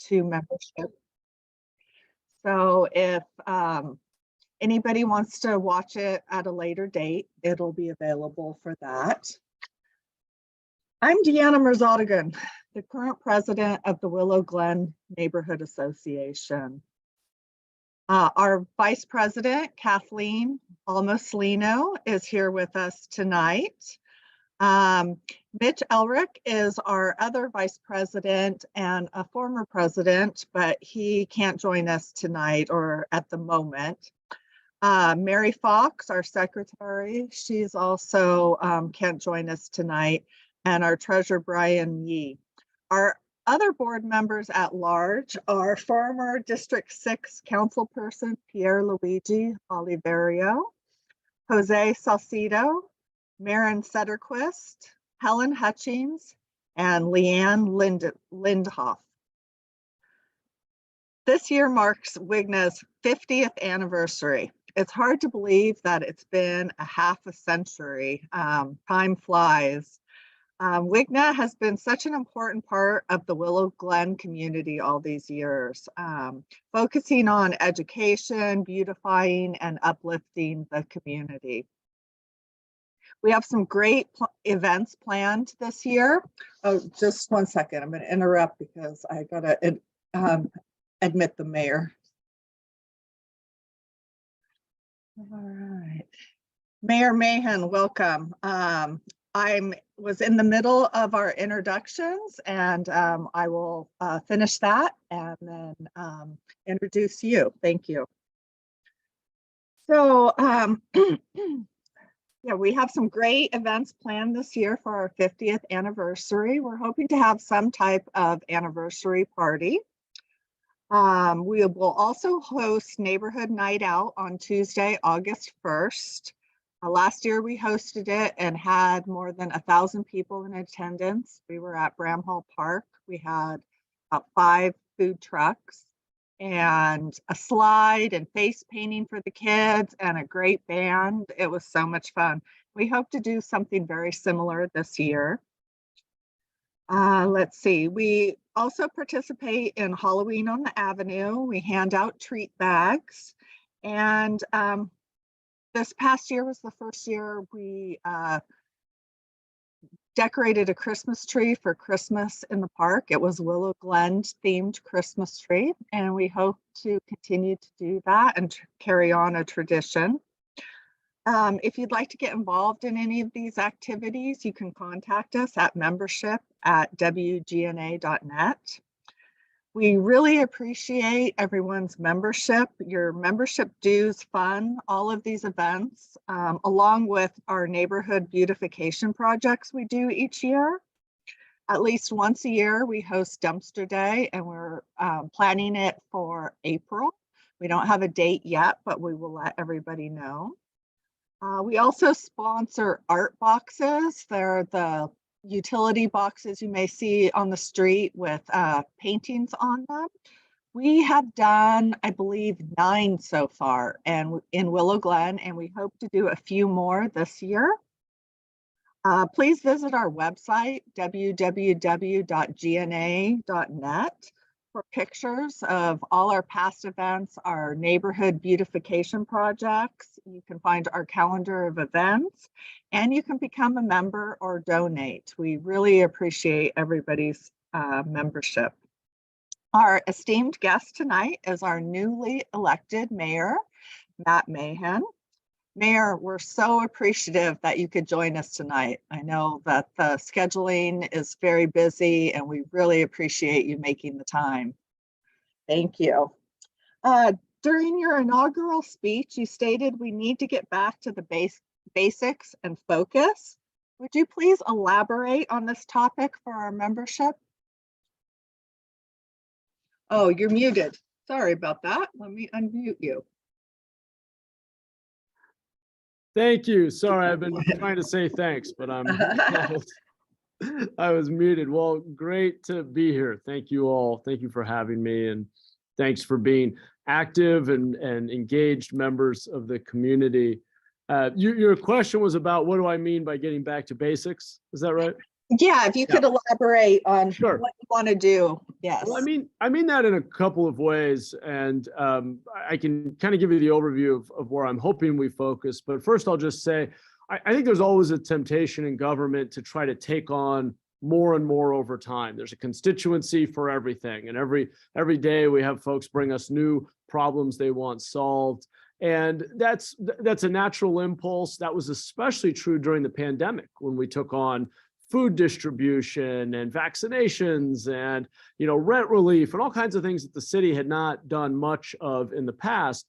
to membership. So if anybody wants to watch it at a later date, it'll be available for that. I'm Deanna Merzadigan, the current president of the Willow Glen Neighborhood Association. Our vice president, Kathleen Almoslino, is here with us tonight. Mitch Elric is our other vice president and a former president, but he can't join us tonight or at the moment. Mary Fox, our secretary, she's also can't join us tonight, and our treasurer, Brian Yee. Our other board members at large are former District 6 councilperson Pierre Luigi Oliverio, Jose Salcido, Maren Sederquist, Helen Hutchings, and Leanne Lindhoff. This year marks WGNA's 50th anniversary. It's hard to believe that it's been a half a century. Time flies. WGNA has been such an important part of the Willow Glen community all these years, focusing on education, beautifying, and uplifting the community. We have some great events planned this year. Oh, just one second. I'm going to interrupt because I got to admit the mayor. All right. Mayor Mahan, welcome. I was in the middle of our introductions, and I will finish that and then introduce you. Thank you. So, yeah, we have some great events planned this year for our 50th anniversary. We're hoping to have some type of anniversary party. We will also host Neighborhood Night Out on Tuesday, August 1st. Last year we hosted it and had more than 1,000 people in attendance. We were at Bramhall Park. We had about 5 food trucks and a slide and face painting for the kids and a great band. It was so much fun. We hope to do something very similar this year. Let's see, we also participate in Halloween on the Avenue. We hand out treat bags, and this past year was the first year we decorated a Christmas tree for Christmas in the park. It was Willow Glen themed Christmas tree, and we hope to continue to do that and carry on a tradition. If you'd like to get involved in any of these activities, you can contact us at membership@wgna.net. We really appreciate everyone's membership. Your membership dues fund all of these events, along with our neighborhood beautification projects we do each year. At least once a year, we host Dumpster Day, and we're planning it for April. We don't have a date yet, but we will let everybody know. We also sponsor art boxes. They're the utility boxes you may see on the street with paintings on them. We have done, I believe, 9 so far and in Willow Glen, and we hope to do a few more this year. Please visit our website, www.gna.net, for pictures of all our past events, our neighborhood beautification projects. You can find our calendar of events, and you can become a member or donate. We really appreciate everybody's membership. Our esteemed guest tonight is our newly elected mayor, Matt Mahan. Mayor, we're so appreciative that you could join us tonight. I know that the scheduling is very busy, and we really appreciate you making the time. Thank you. During your inaugural speech, you stated we need to get back to the basics and focus. Would you please elaborate on this topic for our membership? Oh, you're muted. Sorry about that. Let me unmute you. Thank you. Sorry, I've been trying to say thanks, but I was muted. Well, great to be here. Thank you all. Thank you for having me, and thanks for being active and engaged members of the community. Your question was about what do I mean by getting back to basics? Is that right? Yeah, if you Yeah. could elaborate on Sure. what you want to do. Yes. Well, I mean that in a couple of ways, and I can kind of give you the overview of where I'm hoping we focus. But first, I'll just say I think there's always a temptation in government to try to take on more and more over time. There's a constituency for everything, and every day we have folks bring us new problems they want solved, and that's a natural impulse. That was especially true during the pandemic when we took on food distribution and vaccinations and rent relief and all kinds of things that the city had not done much of in the past.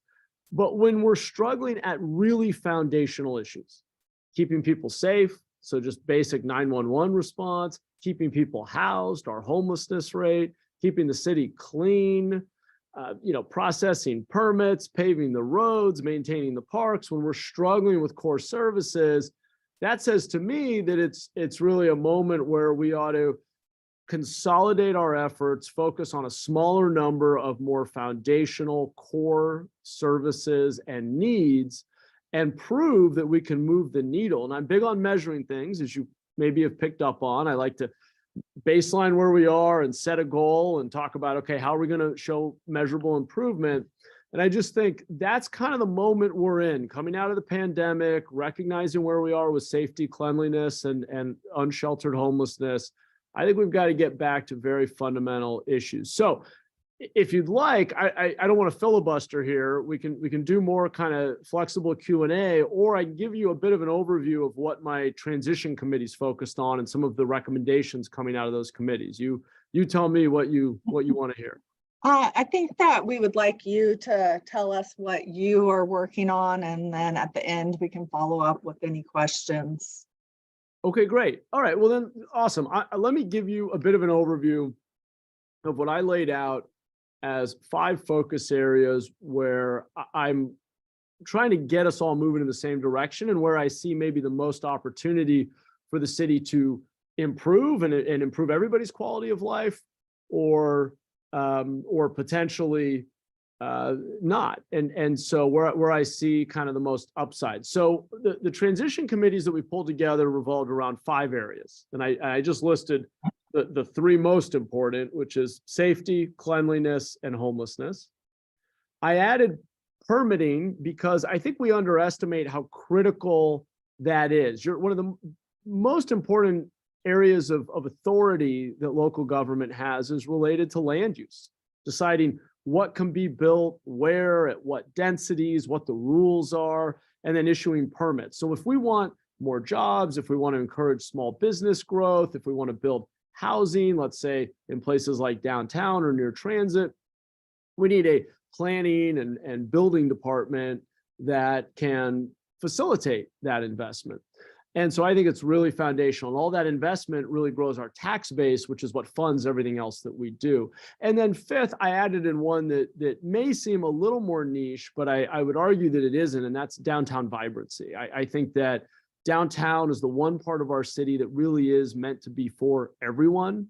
But when we're struggling at really foundational issues, keeping people safe, so just basic 911 response, keeping people housed, our homelessness rate, keeping the city clean, processing permits, paving the roads, maintaining the parks, when we're struggling with core services, that says to me that it's really a moment where we ought to consolidate our efforts, focus on a smaller number of more foundational core services and needs, and prove that we can move the needle. And I'm big on measuring things, as you maybe have picked up on. I like to baseline where we are and set a goal and talk about, okay, how are we going to show measurable improvement? And I just think that's kind of the moment we're in, coming out of the pandemic, recognizing where we are with safety, cleanliness, and unsheltered homelessness. I think we've got to get back to very fundamental issues. So if you'd like, I don't want to filibuster here. We can do more kind of flexible Q&A, or I can give you a bit of an overview of what my transition committee's focused on and some of the recommendations coming out of those committees. You tell me what you want to hear. I think that we would like you to tell us what you are working on, and then at the end we can follow up with any questions. Okay, great. All right, well then, awesome. Let me give you a bit of an overview of what I laid out as 5 focus areas where I'm trying to get us all moving in the same direction, and where I see maybe the most opportunity for the city to improve and improve everybody's quality of life, or potentially not. And so where I see kind of the most upside. So the transition committees that we pulled together revolved around 5 areas. And I just listed the 3 most important, which is safety, cleanliness, and homelessness. I added permitting because I think we underestimate how critical that is. One of the most important areas of authority that local government has is related to land use, deciding what can be built, where, at what densities, what the rules are, and then issuing permits. So if we want more jobs, if we want to encourage small business growth, if we want to build housing, let's say in places like downtown or near transit, we need a planning and building department that can facilitate that investment. And so I think it's really foundational. And all that investment really grows our tax base, which is what funds everything else that we do. And then 5th, I added in one that may seem a little more niche, but I would argue that it isn't, and that's downtown vibrancy. I think that downtown is the one part of our city that really is meant to be for everyone.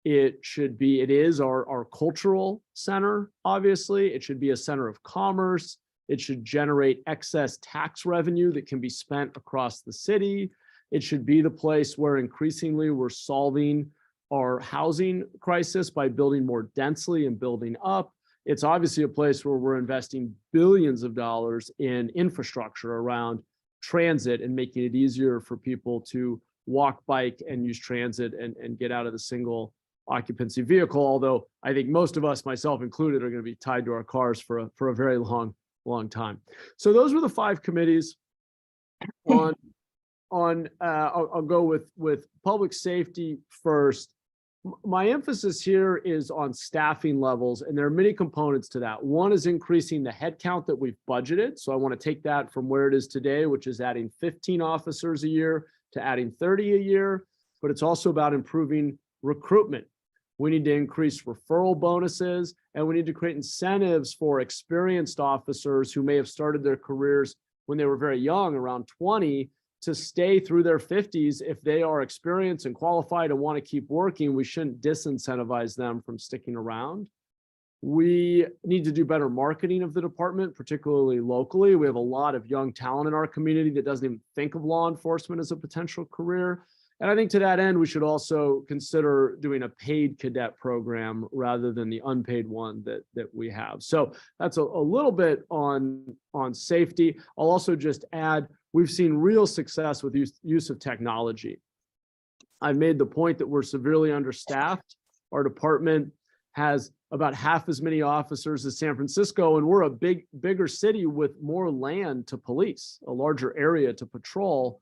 It is our cultural center, obviously. It should be a center of commerce. It should generate excess tax revenue that can be spent across the city. It should be the place where increasingly we're solving our housing crisis by building more densely and building up. It's obviously a place where we're investing billions of dollars in infrastructure around transit and making it easier for people to walk, bike, and use transit and get out of the single occupancy vehicle. Although I think most of us, myself included, are going to be tied to our cars for a very long time. So those were the 5 committees. I'll go with public safety first. My emphasis here is on staffing levels, and there are many components to that. One is increasing the headcount that we've budgeted. So I want to take that from where it is today, which is adding 15 officers a year, to adding 30 a year. But it's also about improving recruitment. We need to increase referral bonuses, and we need to create incentives for experienced officers who may have started their careers when they were very young, around 20, to stay through their 50s. If they are experienced and qualified and want to keep working, we shouldn't disincentivize them from sticking around. We need to do better marketing of the department, particularly locally. We have a lot of young talent in our community that doesn't even think of law enforcement as a potential career. And I think to that end, we should also consider doing a paid cadet program rather than the unpaid one that we have. So that's a little bit on safety. I'll also just add, we've seen real success with use of technology. I've made the point that we're severely understaffed. Our department has about half as many officers as San Francisco, and we're a bigger city with more land to police, a larger area to patrol.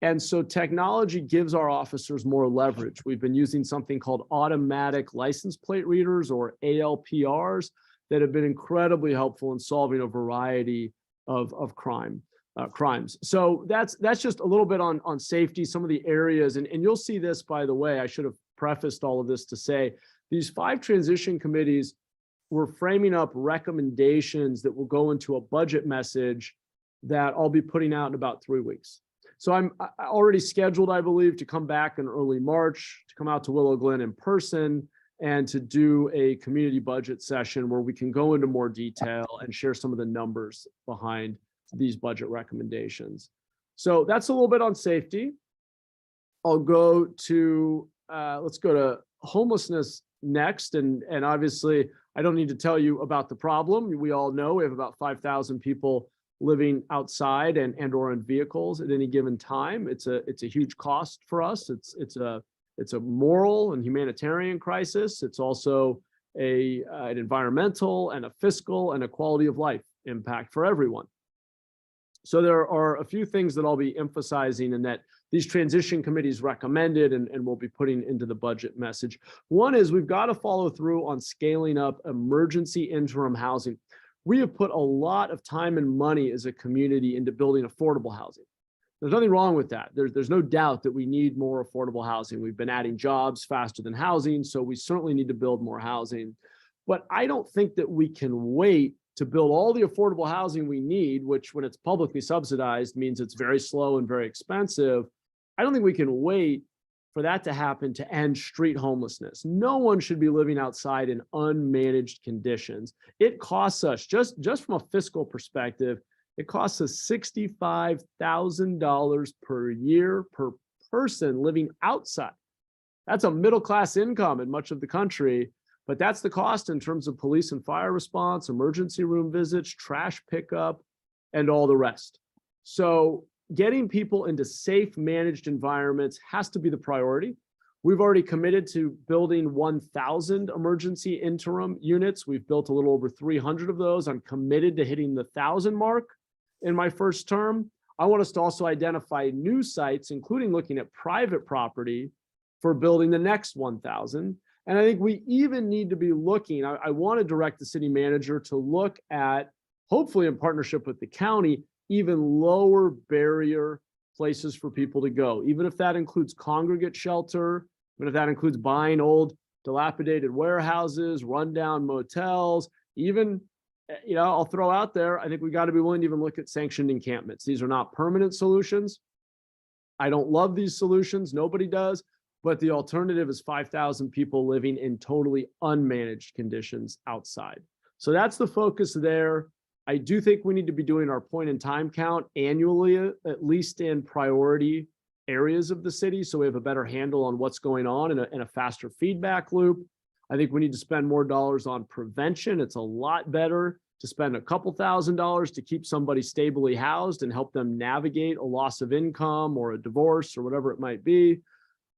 And so technology gives our officers more leverage. We've been using something called automatic license plate readers, or ALPRs, that have been incredibly helpful in solving a variety of crimes. So that's just a little bit on safety, some of the areas, and you'll see this, by the way, I should have prefaced all of this to say, these 5 transition committees were framing up recommendations that will go into a budget message that I'll be putting out in about 3 weeks. So I'm already scheduled, I believe, to come back in early March, to come out to Willow Glen in person, and to do a community budget session where we can go into more detail and share some of the numbers behind these budget recommendations. So that's a little bit on safety. I'll go to, let's go to homelessness next. And obviously, I don't need to tell you about the problem. We all know we have about 5,000 people living outside and or in vehicles at any given time. It's a huge cost for us. It's a moral and humanitarian crisis. It's also an environmental and a fiscal and a quality of life impact for everyone. So there are a few things that I'll be emphasizing and that these transition committees recommended and we'll be putting into the budget message. One is we've got to follow through on scaling up emergency interim housing. We have put a lot of time and money as a community into building affordable housing. There's nothing wrong with that. There's no doubt that we need more affordable housing. We've been adding jobs faster than housing, so we certainly need to build more housing. But I don't think that we can wait to build all the affordable housing we need, which when it's publicly subsidized means it's very slow and very expensive. I don't think we can wait for that to happen to end street homelessness. No one should be living outside in unmanaged conditions. It costs us, just from a fiscal perspective, it costs us $65,000 per year per person living outside. That's a middle-class income in much of the country, but that's the cost in terms of police and fire response, emergency room visits, trash pickup, and all the rest. So getting people into safe, managed environments has to be the priority. We've already committed to building 1,000 emergency interim units. We've built a little over 300 of those. I'm committed to hitting the 1,000 mark in my first term. I want us to also identify new sites, including looking at private property for building the next 1,000. And I think we even need to be looking, I want to direct the city manager to look at, hopefully in partnership with the county, even lower barrier places for people to go, even if that includes congregate shelter, even if that includes buying old dilapidated warehouses, rundown motels, even, I'll throw out there, I think we got to be willing to even look at sanctioned encampments. These are not permanent solutions. I don't love these solutions. Nobody does. But the alternative is 5,000 people living in totally unmanaged conditions outside. So that's the focus there. I do think we need to be doing our point in time count annually, at least in priority areas of the city, so we have a better handle on what's going on and a faster feedback loop. I think we need to spend more dollars on prevention. It's a lot better to spend a couple $1,000s to keep somebody stably housed and help them navigate a loss of income or a divorce or whatever it might be,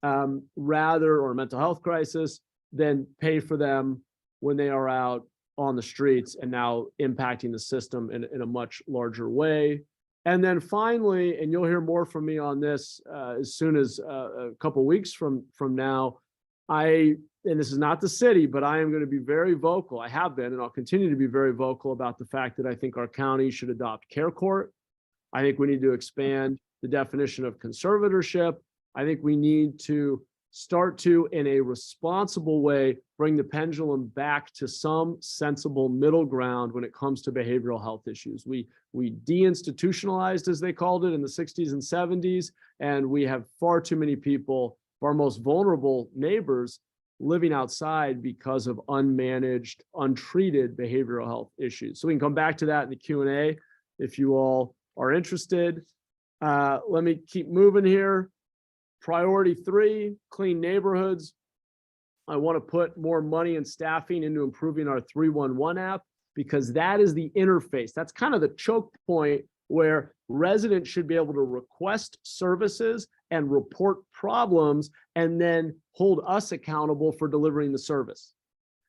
or a mental health crisis, than pay for them when they are out on the streets and now impacting the system in a much larger way. And then finally, and you'll hear more from me on this as soon as a couple weeks from now, and this is not the city, but I am going to be very vocal. I have been, and I'll continue to be very vocal about the fact that I think our county should adopt care court. I think we need to expand the definition of conservatorship. I think we need to start to, in a responsible way, bring the pendulum back to some sensible middle ground when it comes to behavioral health issues. We deinstitutionalized, as they called it, in the 60s and 70s, and we have far too many people, our most vulnerable neighbors, living outside because of unmanaged, untreated behavioral health issues. So we can come back to that in the Q&A if you all are interested. Let me keep moving here. Priority 3, clean neighborhoods. I want to put more money and staffing into improving our 311 app, because that is the interface. That's kind of the choke point where residents should be able to request services and report problems and then hold us accountable for delivering the service.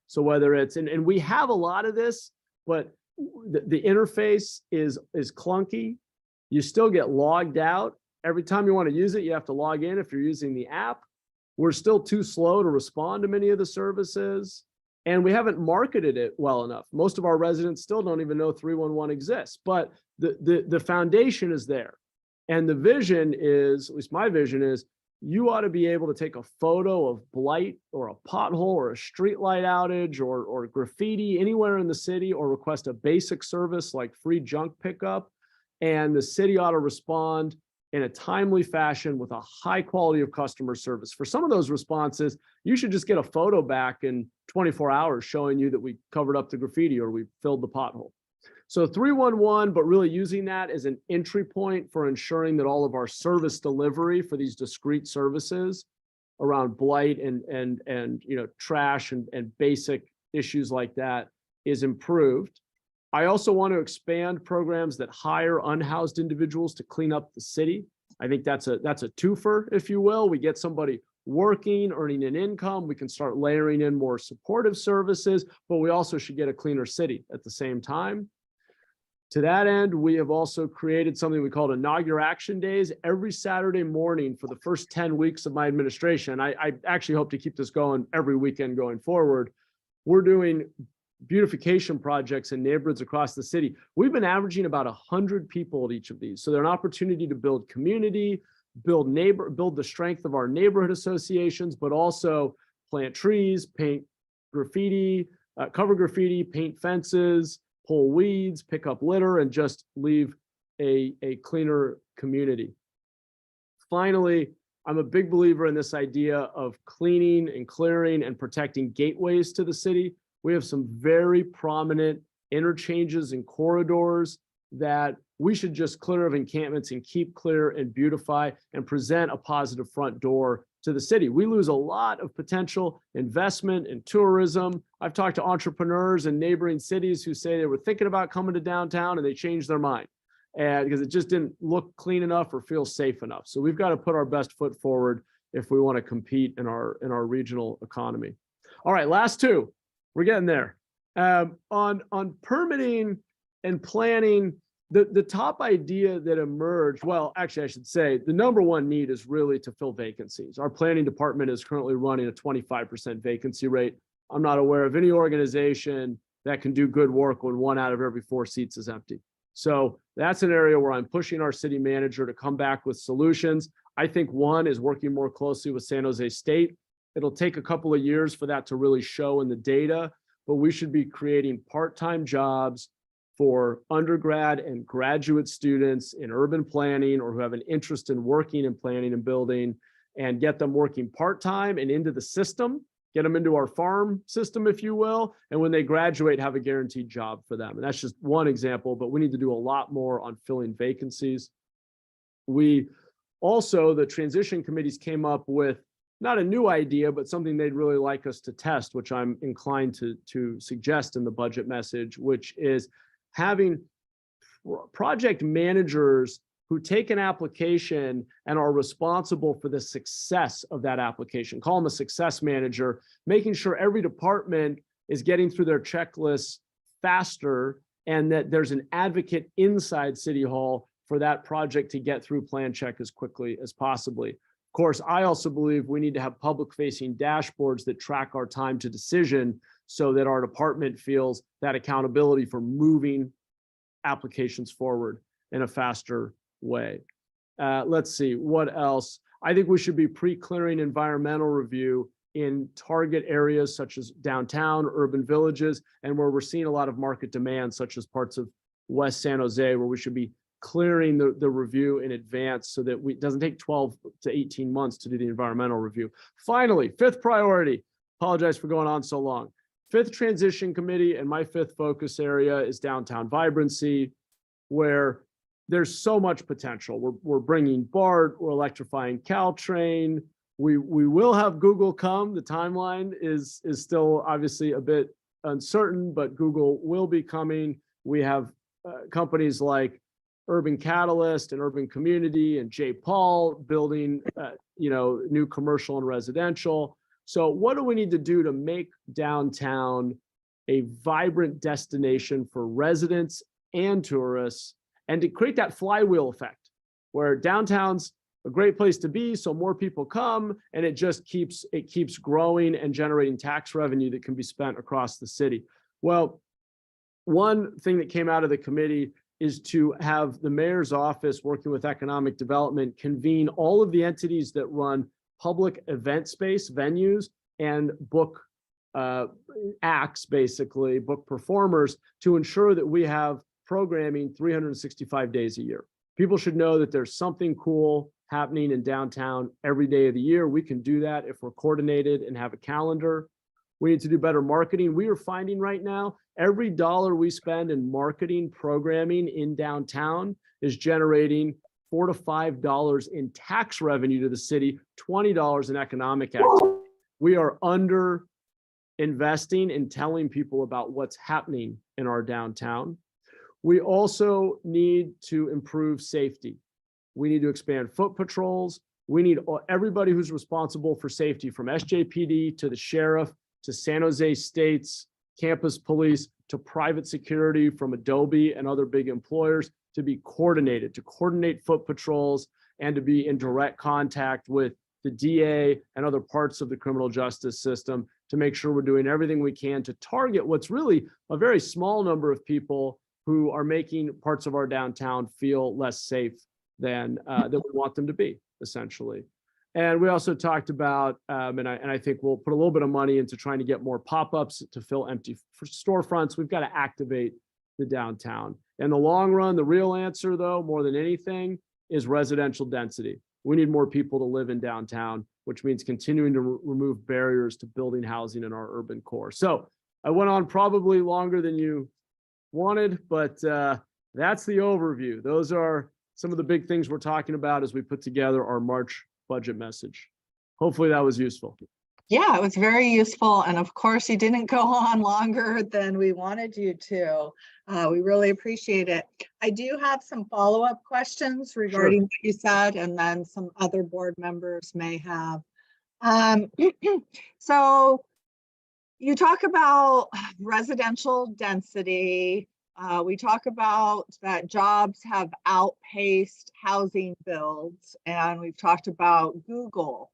So whether it's, and we have a lot of this, but the interface is clunky. You still get logged out. Every time you want to use it, you have to log in if you're using the app. We're still too slow to respond to many of the services, and we haven't marketed it well enough. Most of our residents still don't even know 311 exists, but the foundation is there. And the vision is, at least my vision is, you ought to be able to take a photo of blight or a pothole or a streetlight outage or graffiti anywhere in the city, or request a basic service like free junk pickup. And the city ought to respond in a timely fashion with a high quality of customer service. For some of those responses, you should just get a photo back in 24 hours showing you that we covered up the graffiti or we filled the pothole. So 311, but really using that as an entry point for ensuring that all of our service delivery for these discrete services around blight and trash and basic issues like that is improved. I also want to expand programs that hire unhoused individuals to clean up the city. I think that's a twofer, if you will. We get somebody working, earning an income. We can start layering in more supportive services, but we also should get a cleaner city at the same time. To that end, we have also created something we call Inaugural Action Days every Saturday morning for the first 10 weeks of my administration. I actually hope to keep this going every weekend going forward. We're doing beautification projects in neighborhoods across the city. We've been averaging about 100 people at each of these. So they're an opportunity to build community, build the strength of our neighborhood associations, but also plant trees, paint graffiti, cover graffiti, paint fences, pull weeds, pick up litter, and just leave a cleaner community. Finally, I'm a big believer in this idea of cleaning and clearing and protecting gateways to the city. We have some very prominent interchanges and corridors that we should just clear of encampments and keep clear and beautify and present a positive front door to the city. We lose a lot of potential investment in tourism. I've talked to entrepreneurs in neighboring cities who say they were thinking about coming to downtown and they changed their mind, and because it just didn't look clean enough or feel safe enough. So we've got to put our best foot forward if we want to compete in our regional economy. All right, last two. We're getting there. On permitting and planning, the top idea that emerged, well, actually, I should say the number one need is really to fill vacancies. Our planning department is currently running a 25% vacancy rate. I'm not aware of any organization that can do good work when 1 out of every 4 seats is empty. So that's an area where I'm pushing our city manager to come back with solutions. I think one is working more closely with San Jose State. It'll take a couple of years for that to really show in the data, but we should be creating part-time jobs for undergrad and graduate students in urban planning or who have an interest in working in planning and building, and get them working part-time and into the system, get them into our farm system, if you will, and when they graduate, have a guaranteed job for them. And that's just one example, but we need to do a lot more on filling vacancies. We also, the transition committees came up with not a new idea, but something they'd really like us to test, which I'm inclined to suggest in the budget message, which is having project managers who take an application and are responsible for the success of that application. Call them a success manager, making sure every department is getting through their checklists faster, and that there's an advocate inside City Hall for that project to get through plan check as quickly as possibly. Of course, I also believe we need to have public-facing dashboards that track our time to decision so that our department feels that accountability for moving applications forward in a faster way. Let's see, what else? I think we should be pre-clearing environmental review in target areas such as downtown, urban villages, and where we're seeing a lot of market demand, such as parts of West San Jose, where we should be clearing the review in advance so that it doesn't take 12 to 18 months to do the environmental review. Finally, 5th priority, apologize for going on so long. 5th transition committee, and my 5th focus area is downtown vibrancy, where there's so much potential. We're bringing BART, we're electrifying Caltrain. We will have Google come. The timeline is still obviously a bit uncertain, but Google will be coming. We have companies like Urban Catalyst and Urban Community and J. Paul building, new commercial and residential. So what do we need to do to make downtown a vibrant destination for residents and tourists, and to create that flywheel effect where downtown's a great place to be, so more people come, and it just keeps growing and generating tax revenue that can be spent across the city. Well, one thing that came out of the committee is to have the mayor's office working with economic development convene all of the entities that run public event space venues and book acts, basically book performers, to ensure that we have programming 365 days a year. People should know that there's something cool happening in downtown every day of the year. We can do that if we're coordinated and have a calendar. We need to do better marketing. We are finding right now, every dollar we spend in marketing programming in downtown is generating $4 to $5 in tax revenue to the city, $20 in economic activity. We are under investing in telling people about what's happening in our downtown. We also need to improve safety. We need to expand foot patrols. We need everybody who's responsible for safety, from SJPD to the sheriff to San Jose State's campus police to private security from Adobe and other big employers, to be coordinated, to coordinate foot patrols and to be in direct contact with the DA and other parts of the criminal justice system to make sure we're doing everything we can to target what's really a very small number of people who are making parts of our downtown feel less safe than we want them to be, essentially. And we also talked about, and I think we'll put a little bit of money into trying to get more pop-ups to fill empty storefronts. We've got to activate the downtown. In the long run, the real answer, though, more than anything, is residential density. We need more people to live in downtown, which means continuing to remove barriers to building housing in our urban core. So I went on probably longer than you wanted, but that's the overview. Those are some of the big things we're talking about as we put together our March budget message. Hopefully that was useful. Yeah, it was very useful. And of course, you didn't go on longer than we wanted you to. We really appreciate it. I do have some follow-up questions regarding what you said, and then some other board members may have. So you talk about residential density. We talk about that jobs have outpaced housing builds, and we've talked about Google.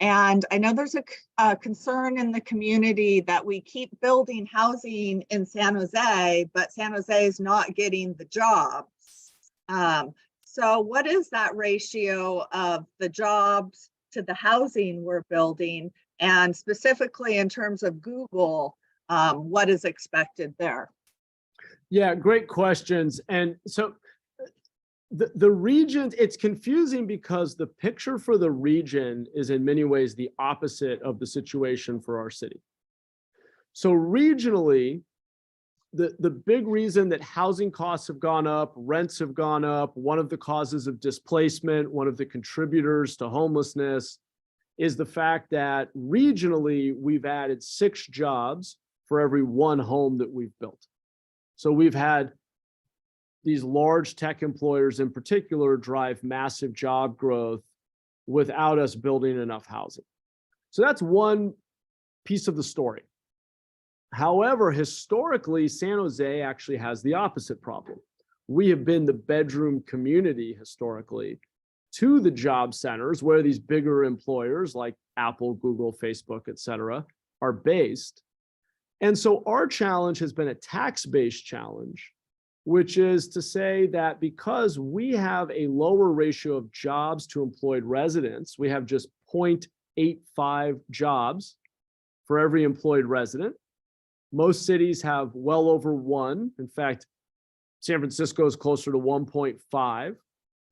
And I know there's a concern in the community that we keep building housing in San Jose, but San Jose is not getting the jobs. So what is that ratio of the jobs to the housing we're building? And specifically in terms of Google, what is expected there? Yeah, great questions. And so the region, it's confusing because the picture for the region is in many ways the opposite of the situation for our city. So regionally, the big reason that housing costs have gone up, rents have gone up, one of the causes of displacement, one of the contributors to homelessness, is the fact that regionally we've added 6 jobs for every 1 home that we've built. So we've had these large tech employers in particular drive massive job growth without us building enough housing. So that's one piece of the story. However, historically, San Jose actually has the opposite problem. We have been the bedroom community historically to the job centers where these bigger employers like Apple, Google, Facebook, et cetera, are based. And so our challenge has been a tax-based challenge, which is to say that because we have a lower ratio of jobs to employed residents, we have just 0.85 jobs for every employed resident. Most cities have well over 1. In fact, San Francisco is closer to 1.5.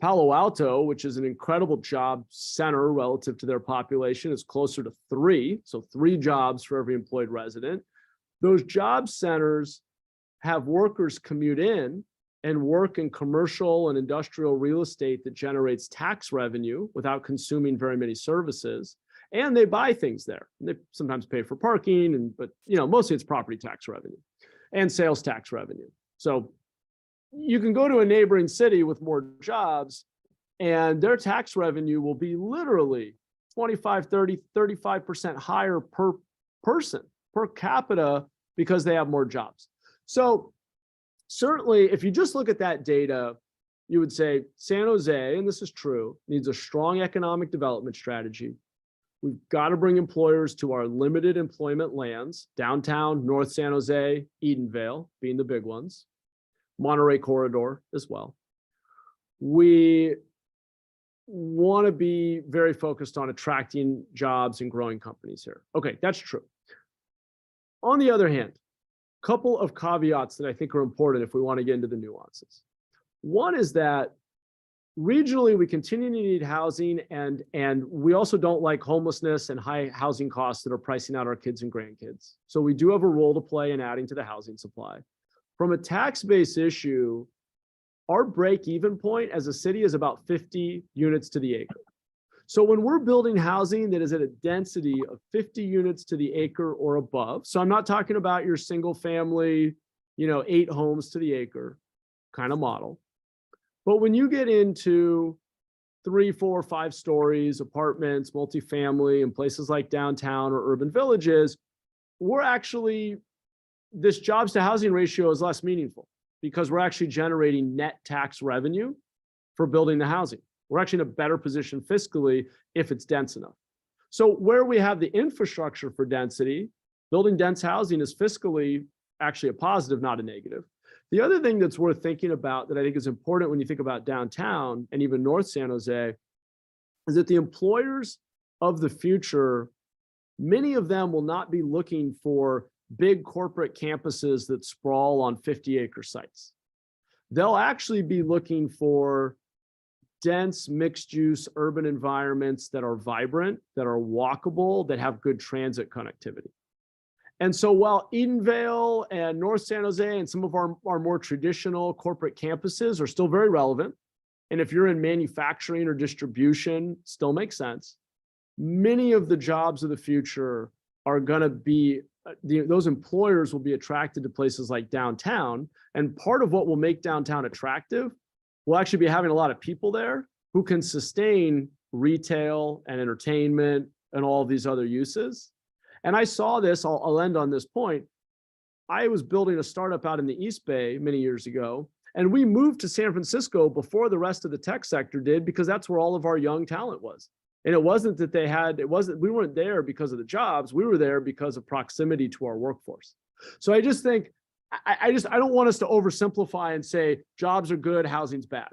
Palo Alto, which is an incredible job center relative to their population, is closer to 3. So 3 jobs for every employed resident. Those job centers have workers commute in, and work in commercial and industrial real estate that generates tax revenue without consuming very many services. And they buy things there. They sometimes pay for parking, but mostly it's property tax revenue and sales tax revenue. So you can go to a neighboring city with more jobs and their tax revenue will be literally 25, 30, 35% higher per person, per capita, because they have more jobs. So certainly, if you just look at that data, you would say San Jose, and this is true, needs a strong economic development strategy. We've got to bring employers to our limited employment lands, downtown, North San Jose, Edenvale being the big ones, Monterey Corridor as well. We want to be very focused on attracting jobs and growing companies here. Okay, that's true. On the other hand, a couple of caveats that I think are important if we want to get into the nuances. One is that regionally, we continue to need housing, and we also don't like homelessness and high housing costs that are pricing out our kids and grandkids. So we do have a role to play in adding to the housing supply. From a tax-based issue, our break-even point as a city is about 50 units to the acre. So when we're building housing that is at a density of 50 units to the acre or above, so I'm not talking about your single family, 8 homes to the acre kind of model. But when you get into 3, 4, 5 stories, apartments, multifamily, and places like downtown or urban villages, this jobs to housing ratio is less meaningful because we're actually generating net tax revenue for building the housing. We're actually in a better position fiscally if it's dense enough. So where we have the infrastructure for density, building dense housing is fiscally actually a positive, not a negative. The other thing that's worth thinking about that I think is important when you think about downtown and even North San Jose is that the employers of the future, many of them will not be looking for big corporate campuses that sprawl on 50-acre sites. They'll actually be looking for dense, mixed-use urban environments that are vibrant, that are walkable, that have good transit connectivity. And so while Edenvale and North San Jose and some of our more traditional corporate campuses are still very relevant, and if you're in manufacturing or distribution, still makes sense, many of the jobs of the future are going to be, those employers will be attracted to places like downtown. And part of what will make downtown attractive will actually be having a lot of people there who can sustain retail and entertainment and all of these other uses. And I saw this, I'll end on this point. I was building a startup out in the East Bay many years ago, and we moved to San Francisco before the rest of the tech sector did, because that's where all of our young talent was. And it wasn't that we weren't there because of the jobs, we were there because of proximity to our workforce. So I just think, I don't want us to oversimplify and say jobs are good, housing's bad.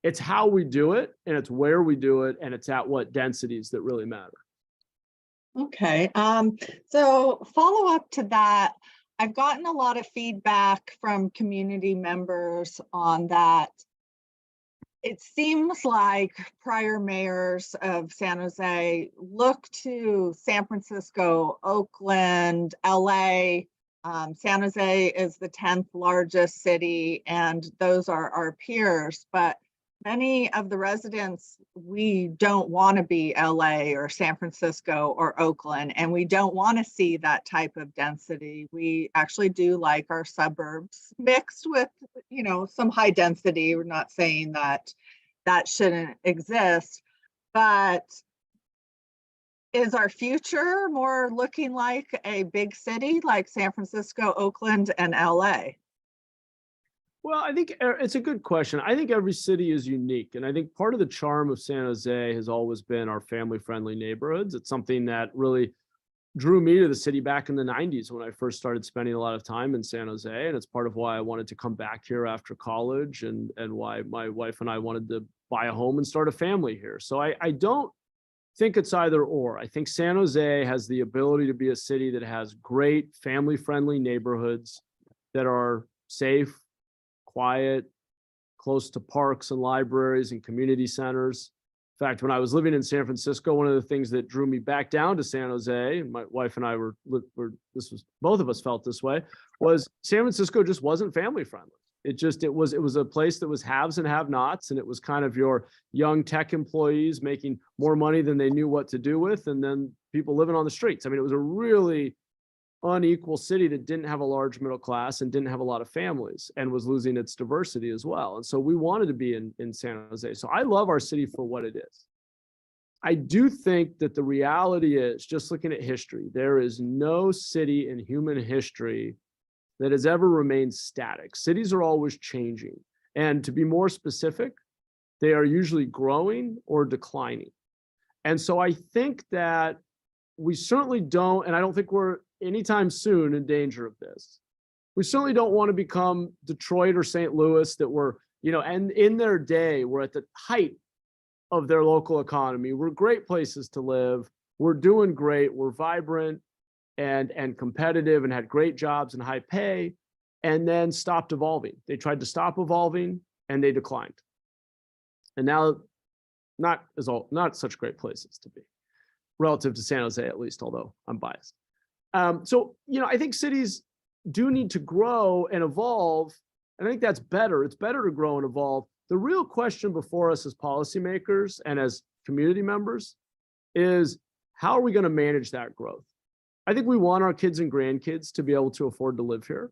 It's how we do it, and it's where we do it, and it's at what densities that really matter. Okay, so follow up to that, I've gotten a lot of feedback from community members on that. It seems like prior mayors of San Jose look to San Francisco, Oakland, LA. San Jose is the 10th largest city, and those are our peers, but many of the residents, we don't want to be LA or San Francisco or Oakland, and we don't want to see that type of density. We actually do like our suburbs mixed with, some high density. We're not saying that that shouldn't exist, but is our future more looking like a big city like San Francisco, Oakland, and LA? Well, I think it's a good question. I think every city is unique. And I think part of the charm of San Jose has always been our family-friendly neighborhoods. It's something that really drew me to the city back in the 90s when I first started spending a lot of time in San Jose. And it's part of why I wanted to come back here after college and why my wife and I wanted to buy a home and start a family here. So I don't think it's either or. I think San Jose has the ability to be a city that has great family-friendly neighborhoods that are safe, quiet, close to parks and libraries and community centers. In fact, when I was living in San Francisco, one of the things that drew me back down to San Jose, and my wife and I both of us felt this way, was San Francisco just wasn't family friendly. It was a place that was haves and have-nots, and it was kind of your young tech employees making more money than they knew what to do with, and then people living on the streets. I mean, it was a really unequal city that didn't have a large middle class and didn't have a lot of families and was losing its diversity as well. And so we wanted to be in San Jose. So I love our city for what it is. I do think that the reality is, just looking at history, there is no city in human history that has ever remained static. Cities are always changing. And to be more specific, they are usually growing or declining. And so I think that we certainly don't, and I don't think we're anytime soon in danger of this. We certainly don't want to become Detroit or St. Louis that were, and in their day, were at the height of their local economy. We're great places to live. We're doing great. We're vibrant and competitive and had great jobs and high pay, and then stopped evolving. They tried to stop evolving and they declined. And now not such great places to be, relative to San Jose, at least, although I'm biased. So, I think cities do need to grow and evolve. And I think that's better. It's better to grow and evolve. The real question before us as policymakers and as community members is, how are we going to manage that growth? I think we want our kids and grandkids to be able to afford to live here.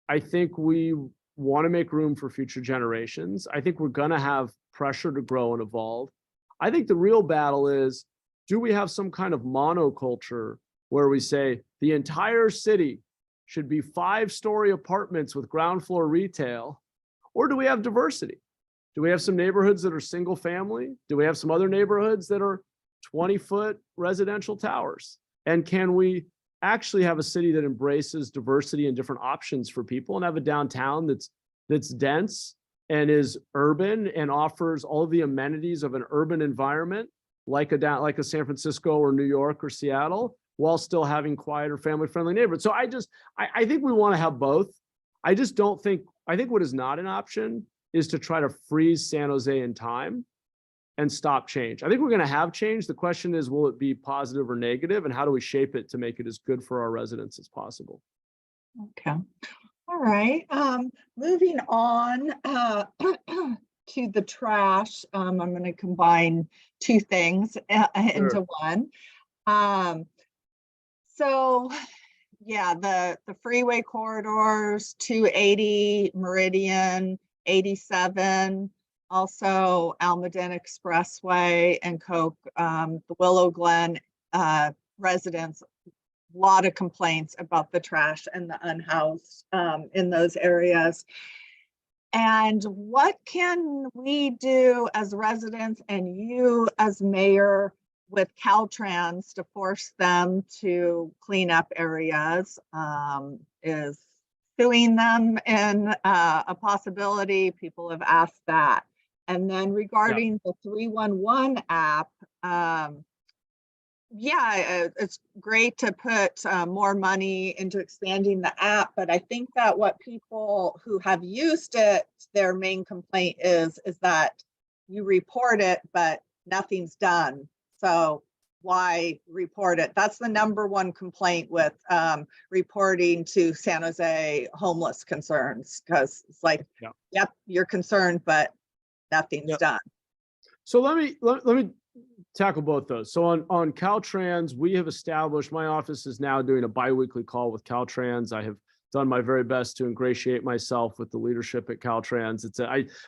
I think we want to make room for future generations. I think we're going to have pressure to grow and evolve. I think the real battle is, do we have some kind of monoculture where we say the entire city should be 5-story apartments with ground floor retail, or do we have diversity? Do we have some neighborhoods that are single family? Do we have some other neighborhoods that are 20-foot residential towers? And can we actually have a city that embraces diversity and different options for people, and have a downtown that's dense and is urban and offers all of the amenities of an urban environment, like a San Francisco or New York or Seattle, while still having quieter, family-friendly neighborhoods? So I think we want to have both. I think what is not an option is to try to freeze San Jose in time and stop change. I think we're going to have change. The question is, will it be positive or negative, and how do we shape it to make it as good for our residents as possible? Okay. All right. Moving on to the trash. I'm going to combine two things into one. So yeah, the freeway corridors, 280, Meridian, 87, also Almaden Expressway and Coke, the Willow Glen residents, a lot of complaints about the trash and the unhoused in those areas. And what can we do as residents and you as mayor with Caltrans to force them to clean up areas? Is suing them in a possibility? People have asked that. And then regarding the 311 app, it's great to put more money into expanding the app, but I think that what people who have used it, their main complaint is that you report it, but nothing's done. So why report it? That's the number one complaint with reporting to San Jose homeless concerns, because it's like, yep, you're concerned, but nothing's done. So let me tackle both those. So on Caltrans, we have established, my office is now doing a biweekly call with Caltrans. I have done my very best to ingratiate myself with the leadership at Caltrans.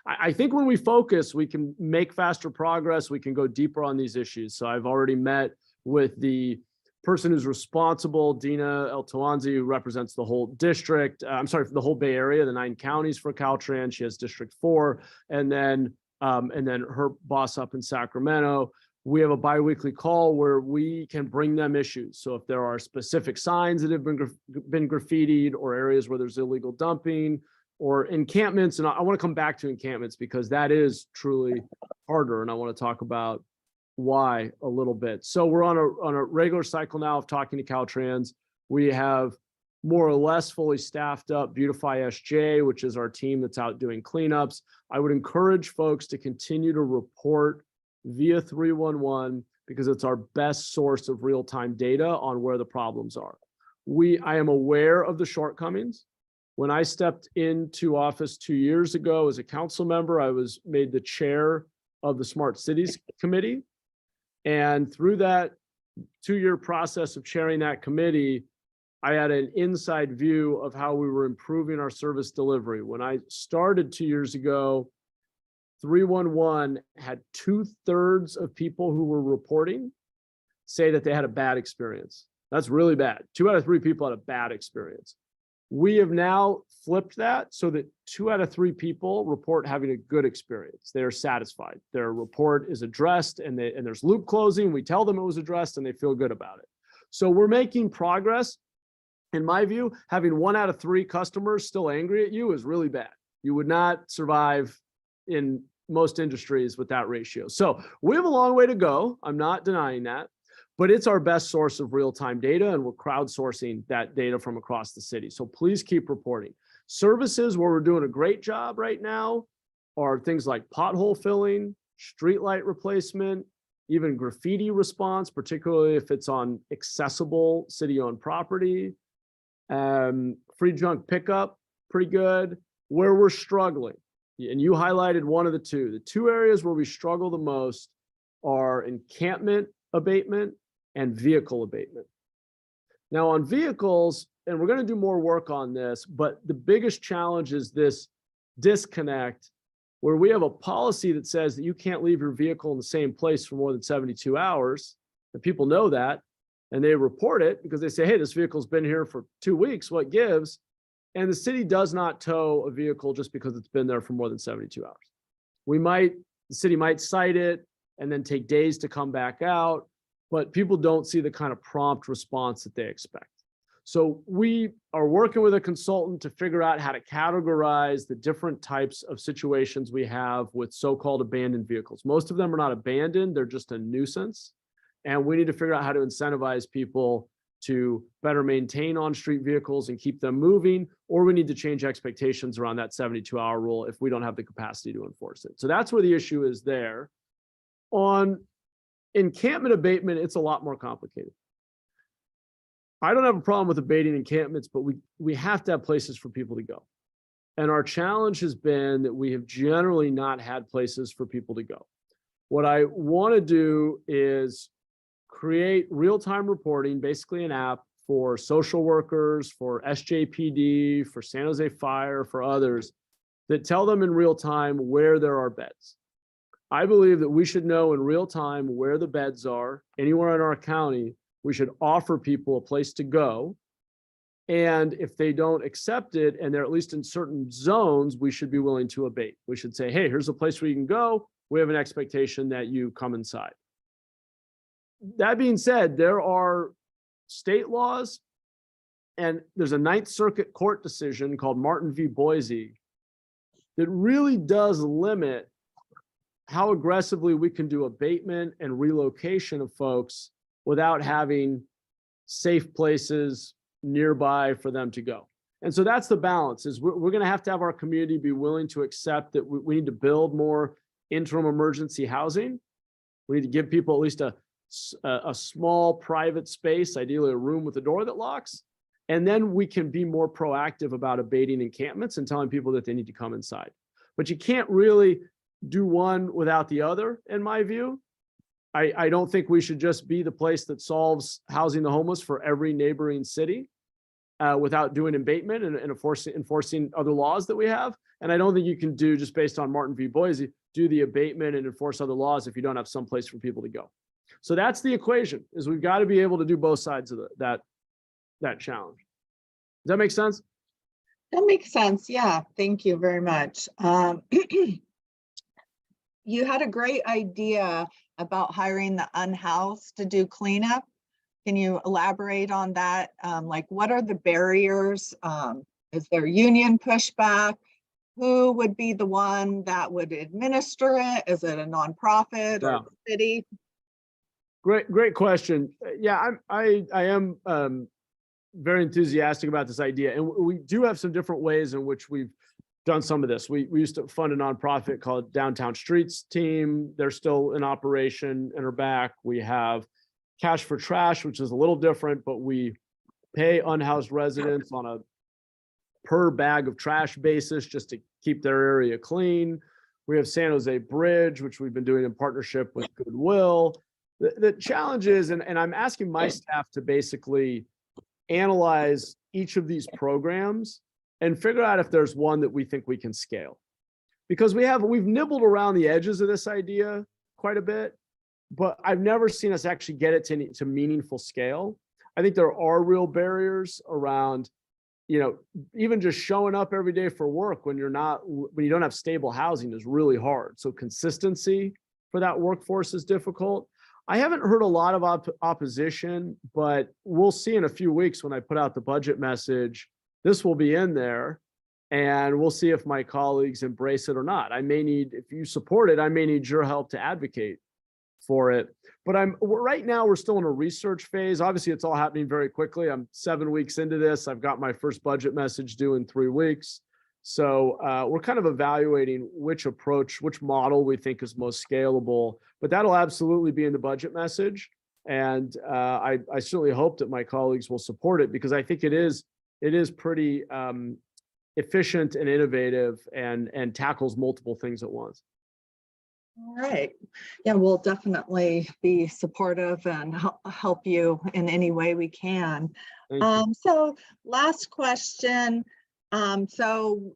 I think when we focus, we can make faster progress. We can go deeper on these issues. So I've already met with the person who's responsible, Dina El Tawanzi, who represents the whole district. The whole Bay Area, the 9 counties for Caltrans. She has District 4, and then her boss up in Sacramento. We have a biweekly call where we can bring them issues. So if there are specific signs that have been graffitied, or areas where there's illegal dumping or encampments, and I want to come back to encampments because that is truly harder, and I want to talk about why a little bit. So we're on a regular cycle now of talking to Caltrans. We have more or less fully staffed up Beautify SJ, which is our team that's out doing cleanups. I would encourage folks to continue to report via 311 because it's our best source of real-time data on where the problems are. I am aware of the shortcomings. When I stepped into office 2 years ago as a council member, I was made the chair of the Smart Cities Committee. And through that 2-year process of chairing that committee, I had an inside view of how we were improving our service delivery. When I started 2 years ago, 311 had 2/3 of people who were reporting say that they had a bad experience. That's really bad. 2 out of 3 people had a bad experience. We have now flipped that so that 2 out of 3 people report having a good experience. They are satisfied. Their report is addressed and there's loop closing. We tell them it was addressed and they feel good about it. So we're making progress. In my view, having 1 out of 3 customers still angry at you is really bad. You would not survive in most industries with that ratio. So we have a long way to go. I'm not denying that. But it's our best source of real-time data, and we're crowdsourcing that data from across the city. So please keep reporting. Services where we're doing a great job right now are things like pothole filling, streetlight replacement, even graffiti response, particularly if it's on accessible city-owned property. Free junk pickup, pretty good. Where we're struggling, and you highlighted one of the two. The 2 areas where we struggle the most are encampment abatement and vehicle abatement. Now on vehicles, and we're going to do more work on this, but the biggest challenge is this disconnect where we have a policy that says that you can't leave your vehicle in the same place for more than 72 hours. And people know that, and they report it because they say, hey, this vehicle's been here for 2 weeks, what gives? And the city does not tow a vehicle just because it's been there for more than 72 hours. The city might cite it and then take days to come back out, but people don't see the kind of prompt response that they expect. So we are working with a consultant to figure out how to categorize the different types of situations we have with so-called abandoned vehicles. Most of them are not abandoned, they're just a nuisance. And we need to figure out how to incentivize people to better maintain on-street vehicles and keep them moving, or we need to change expectations around that 72-hour rule if we don't have the capacity to enforce it. So that's where the issue is there. On encampment abatement, it's a lot more complicated. I don't have a problem with abating encampments, but we have to have places for people to go. And our challenge has been that we have generally not had places for people to go. What I want to do is create real-time reporting, basically an app for social workers, for SJPD, for San Jose Fire, for others, that tell them in real time where there are beds. I believe that we should know in real time where the beds are anywhere in our county. We should offer people a place to go. And if they don't accept it, and they're at least in certain zones, we should be willing to abate. We should say, hey, here's a place where you can go. We have an expectation that you come inside. That being said, there are state laws, and there's a Ninth Circuit court decision called Martin v. Boise that really does limit how aggressively we can do abatement and relocation of folks without having safe places nearby for them to go. And so that's the balance, is we're going to have our community be willing to accept that we need to build more interim emergency housing. We need to give people at least a small private space, ideally a room with a door that locks. And then we can be more proactive about abating encampments and telling people that they need to come inside. But you can't really do one without the other, in my view. I don't think we should just be the place that solves housing the homeless for every neighboring city without doing abatement and enforcing other laws that we have. And I don't think you can do, just based on Martin v. Boise, do the abatement and enforce other laws if you don't have some place for people to go. So that's the equation, is we've got to be able to do both sides of that challenge. Does that make sense? That makes sense. Yeah, thank you very much. You had a great idea about hiring the unhoused to do cleanup. Can you elaborate on that? Like, what are the barriers? Is there union pushback? Who would be the one that would administer it? Is it a nonprofit or the city? Great question. Yeah, I am very enthusiastic about this idea, and we do have some different ways in which we've done some of this. We used to fund a nonprofit called Downtown Streets Team. They're still in operation and are back. We have Cash for Trash, which is a little different, but we pay unhoused residents on a per bag of trash basis just to keep their area clean. We have San Jose Bridge, which we've been doing in partnership with Goodwill. The challenge is, and I'm asking my staff to basically analyze each of these programs and figure out if there's one that we think we can scale. Because we've nibbled around the edges of this idea quite a bit, but I've never seen us actually get it to meaningful scale. I think there are real barriers around, even just showing up every day for work when you don't have stable housing is really hard. So consistency for that workforce is difficult. I haven't heard a lot of opposition, but we'll see in a few weeks when I put out the budget message. This will be in there, and we'll see if my colleagues embrace it or not. If you support it, I may need your help to advocate for it. But right now we're still in a research phase. Obviously, it's all happening very quickly. I'm 7 weeks into this. I've got my first budget message due in 3 weeks. So we're kind of evaluating which model we think is most scalable, but that'll absolutely be in the budget message. And I certainly hope that my colleagues will support it, because I think it is pretty efficient and innovative and tackles multiple things at once. All right. Yeah, we'll definitely be supportive and help you in any way we can. So last question. So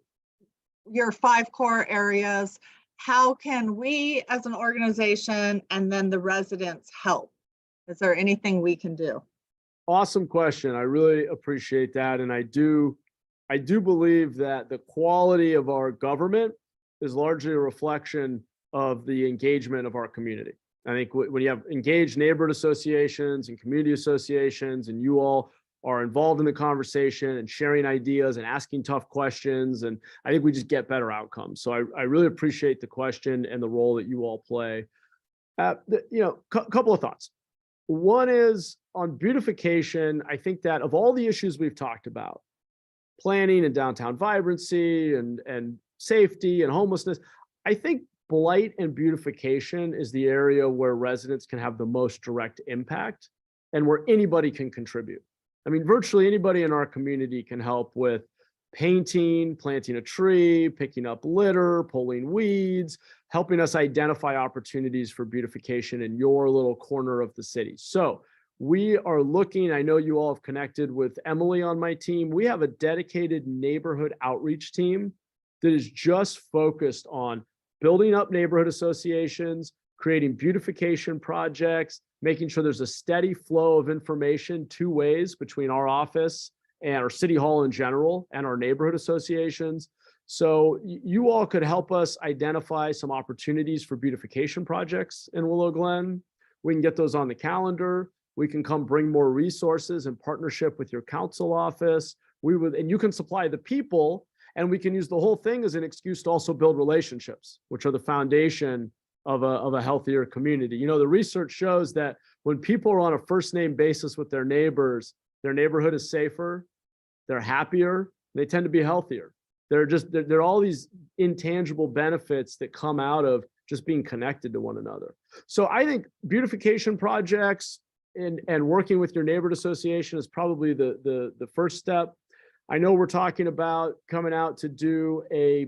your 5 core areas, how can we as an organization and then the residents help? Is there anything we can do? Awesome question. I really appreciate that. And I do believe that the quality of our government is largely a reflection of the engagement of our community. I think when you have engaged neighborhood associations and community associations, and you all are involved in the conversation and sharing ideas and asking tough questions, and I think we just get better outcomes. So I really appreciate the question and the role that you all play. Couple of thoughts. One is on beautification. I think that of all the issues we've talked about, planning and downtown vibrancy and safety and homelessness, I think blight and beautification is the area where residents can have the most direct impact and where anybody can contribute. I mean, virtually anybody in our community can help with painting, planting a tree, picking up litter, pulling weeds, helping us identify opportunities for beautification in your little corner of the city. So we are looking, I know you all have connected with Emily on my team. We have a dedicated neighborhood outreach team that is just focused on building up neighborhood associations, creating beautification projects, making sure there's a steady flow of information 2 ways between our office and our city hall in general and our neighborhood associations. So you all could help us identify some opportunities for beautification projects in Willow Glen. We can get those on the calendar. We can come bring more resources in partnership with your council office. And you can supply the people, and we can use the whole thing as an excuse to also build relationships, which are the foundation of a healthier community. The research shows that when people are on a first name basis with their neighbors, their neighborhood is safer, they're happier, they tend to be healthier. There are all these intangible benefits that come out of just being connected to one another. So I think beautification projects and working with your neighborhood association is probably the first step. I know we're talking about coming out to do a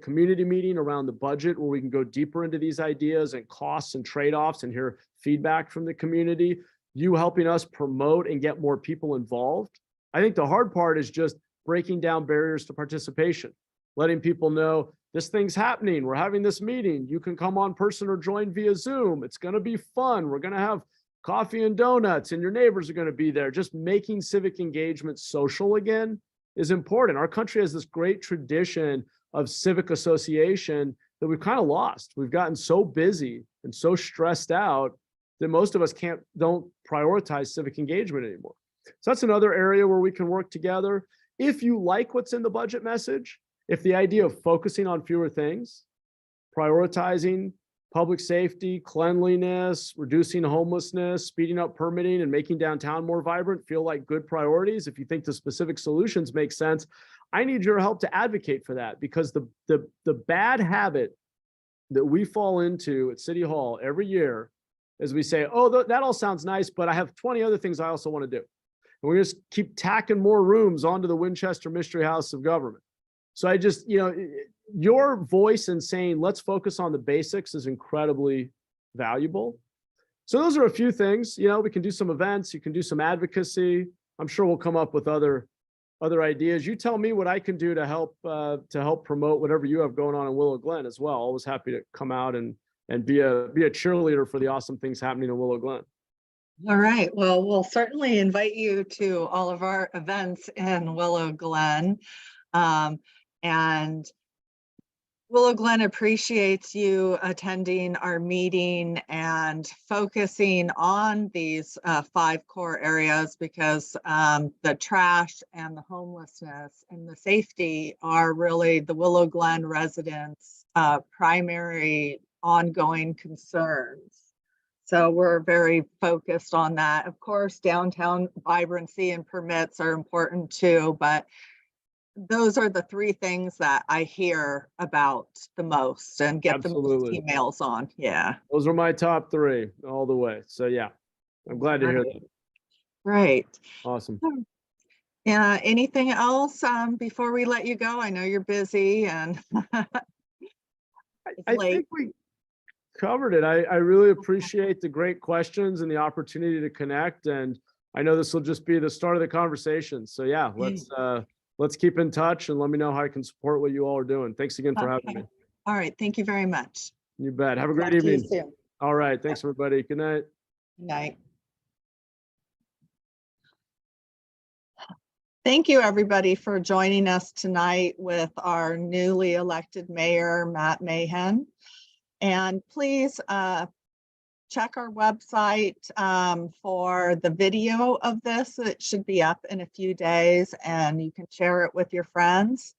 community meeting around the budget where we can go deeper into these ideas and costs and trade-offs and hear feedback from the community. You helping us promote and get more people involved. I think the hard part is just breaking down barriers to participation, letting people know this thing's happening. We're having this meeting. You can come on person or join via Zoom. It's going to be fun. We're going to have coffee and donuts, and your neighbors are going to be there. Just making civic engagement social again is important. Our country has this great tradition of civic association that we've kind of lost. We've gotten so busy and so stressed out that most of us don't prioritize civic engagement anymore. So that's another area where we can work together. If you like what's in the budget message, if the idea of focusing on fewer things, prioritizing public safety, cleanliness, reducing homelessness, speeding up permitting, and making downtown more vibrant feel like good priorities, if you think the specific solutions make sense, I need your help to advocate for that, because the bad habit that we fall into at City Hall every year is we say, oh, that all sounds nice, but I have 20 other things I also want to do. we're going to keep tacking more rooms onto the Winchester Mystery House of Government. So I just, your voice in saying, let's focus on the basics is incredibly valuable. So those are a few things, we can do some events, you can do some advocacy. I'm sure we'll come up with other ideas. You tell me what I can do to help promote whatever you have going on in Willow Glen as well. Always happy to come out and be a cheerleader for the awesome things happening in Willow Glen. All right. Well, we'll certainly invite you to all of our events in Willow Glen. And Willow Glen appreciates you attending our meeting and focusing on these 5 core areas, because the trash and the homelessness and the safety are really the Willow Glen residents' primary ongoing concerns. So we're very focused on that. Of course, downtown vibrancy and permits are important too, but those are the 3 things that I hear about the most and get the most emails on. Yeah. Those are my top 3 all the way. So yeah, I'm glad to hear that. Right. Awesome. Yeah. Anything else before we let you go? I know you're busy and I think we covered it. I really appreciate the great questions and the opportunity to connect. And I know this will just be the start of the conversation. So yeah, let's keep in touch and let me know how I can support what you all are doing. Thanks again for having me. All right. Thank you very much. You bet. Have a great evening. All right. Thanks, everybody. Good night. Good night. Thank you, everybody, for joining us tonight with our newly elected mayor, Matt Mahan. And please check our website for the video of this. It should be up in a few days and you can share it with your friends.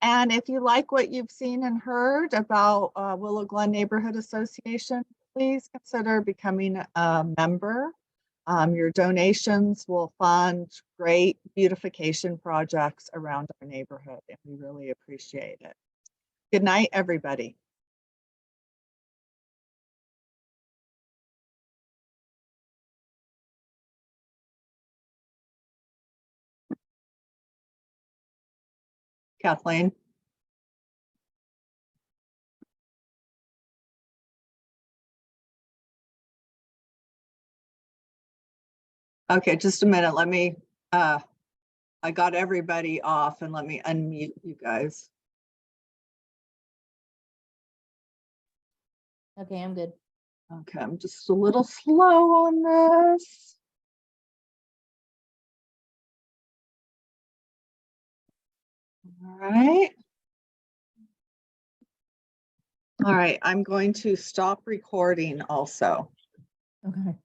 And if you like what you've seen and heard about Willow Glen Neighborhood Association, please consider becoming a member. Your donations will fund great beautification projects around our neighborhood, and we really appreciate it. Good night, everybody. Kathleen. Okay, just a minute. Let me, I got everybody off and let me unmute you guys. Okay, I'm good. Okay, I'm just a little slow on this. All right. All right, I'm going to stop recording also. Okay.